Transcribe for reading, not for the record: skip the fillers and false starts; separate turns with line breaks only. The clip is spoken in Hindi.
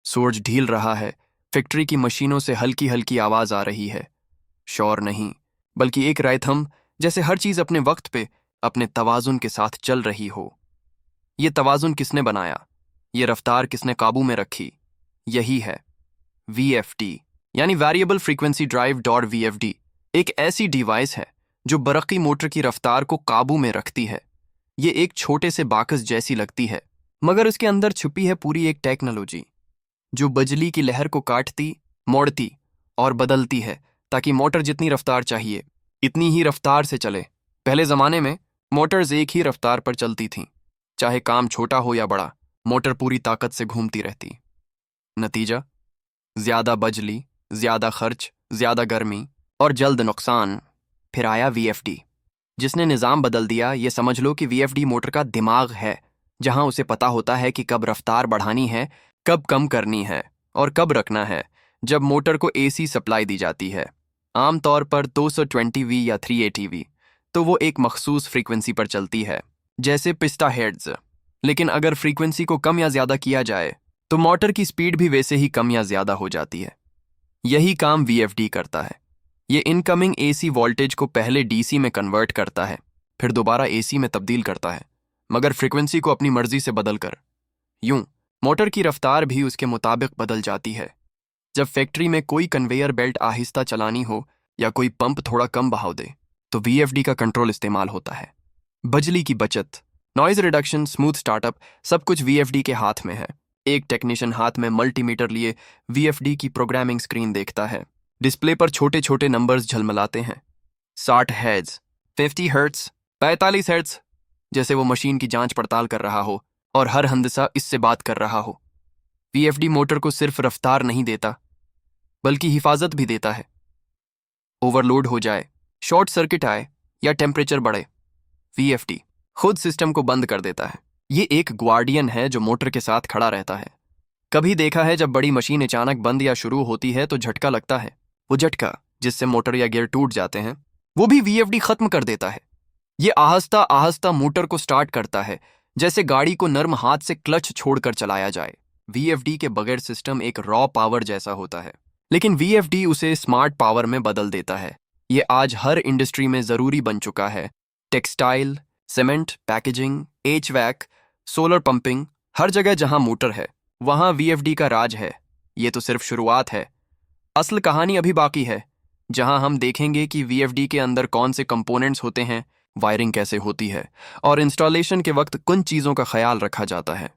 सूरज ढील रहा है, फैक्ट्री की मशीनों से हल्की हल्की आवाज आ रही है। शोर नहीं, बल्कि एक रायथम, जैसे हर चीज अपने वक्त पे अपने तवाजुन के साथ चल रही हो। ये तवाजुन किसने बनाया? ये रफ्तार किसने काबू में रखी? यही है VFD, यानी variable frequency drive dot VFD। एक ऐसी डिवाइस है जो बरकी मोटर की रफ्तार को काबू में रखती है। ये एक छोटे से बाकस जैसी लगती है, मगर उसके अंदर छुपी है पूरी एक टेक्नोलॉजी जो बिजली की लहर को काटती, मोड़ती और बदलती है ताकि मोटर जितनी रफ्तार चाहिए इतनी ही रफ्तार से चले। पहले जमाने में मोटर्स एक ही रफ्तार पर चलती थीं, चाहे काम छोटा हो या बड़ा, मोटर पूरी ताकत से घूमती रहती। नतीजा, ज्यादा बिजली, ज्यादा खर्च, ज्यादा गर्मी और जल्द नुकसान। फिर आया VFD, जिसने निज़ाम बदल दिया। ये समझ लो कि VFD मोटर का दिमाग है, जहां उसे पता होता है कि कब रफ्तार बढ़ानी है, कब कम करनी है और कब रखना है। जब मोटर को AC सप्लाई दी जाती है, आमतौर पर 220V या 380V, तो वो एक मखसूस फ्रीक्वेंसी पर चलती है, जैसे पिस्टा हेड्स। लेकिन अगर फ्रीक्वेंसी को कम या ज्यादा किया जाए तो मोटर की स्पीड भी वैसे ही कम या ज्यादा हो जाती है। यही काम VFD करता है। ये इनकमिंग AC वोल्टेज को पहले DC में कन्वर्ट करता है, फिर दोबारा AC में तब्दील करता है, मगर फ्रीक्वेंसी को अपनी मर्जी से बदलकर। यूं मोटर की रफ्तार भी उसके मुताबिक बदल जाती है। जब फैक्ट्री में कोई कन्वेयर बेल्ट आहिस्ता चलानी हो या कोई पंप थोड़ा कम बहाव दे, तो VFD का कंट्रोल इस्तेमाल होता है। बिजली की बचत, नॉइज रिडक्शन, स्मूथ स्टार्टअप, सब कुछ VFD के हाथ में है। एक टेक्नीशियन हाथ में मल्टीमीटर लिए VFD की प्रोग्रामिंग स्क्रीन देखता है। डिस्प्ले पर छोटे छोटे नंबर्स झलमलाते हैं। 60 हर्ट्ज, 50 हर्ट्ज, 45 हर्ट्ज, जैसे वो मशीन की जांच पड़ताल कर रहा हो और हर हंदसा इससे बात कर रहा हो। VFD मोटर को सिर्फ रफ्तार नहीं देता, बल्कि हिफाजत भी देता है। ओवरलोड हो जाए, शॉर्ट सर्किट आए या टेम्परेचर बढ़े, VFD खुद सिस्टम को बंद कर देता है। ये एक गार्डियन है जो मोटर के साथ खड़ा रहता है। कभी देखा है जब बड़ी मशीन अचानक बंद या शुरू होती है तो झटका लगता है। वो झटका जिससे मोटर या गियर टूट जाते हैं, वो भी VFD खत्म कर देता है। ये आहिस्ता आहिस्ता मोटर को स्टार्ट करता है, जैसे गाड़ी को नर्म हाथ से क्लच छोड़कर चलाया जाए। VFD के बगैर सिस्टम एक रॉ पावर जैसा होता है, लेकिन VFD उसे स्मार्ट पावर में बदल देता है। ये आज हर इंडस्ट्री में जरूरी बन चुका है। Textile, cement, packaging, HVAC, solar pumping, हर जगह जहां मोटर है वहां VFD का राज है। ये तो सिर्फ शुरुआत है, असल कहानी अभी बाकी है, जहां हम देखेंगे कि VFD के अंदर कौन से कंपोनेंट्स होते हैं, वायरिंग कैसे होती है और इंस्टॉलेशन के वक्त किन चीज़ों का ख्याल रखा जाता है।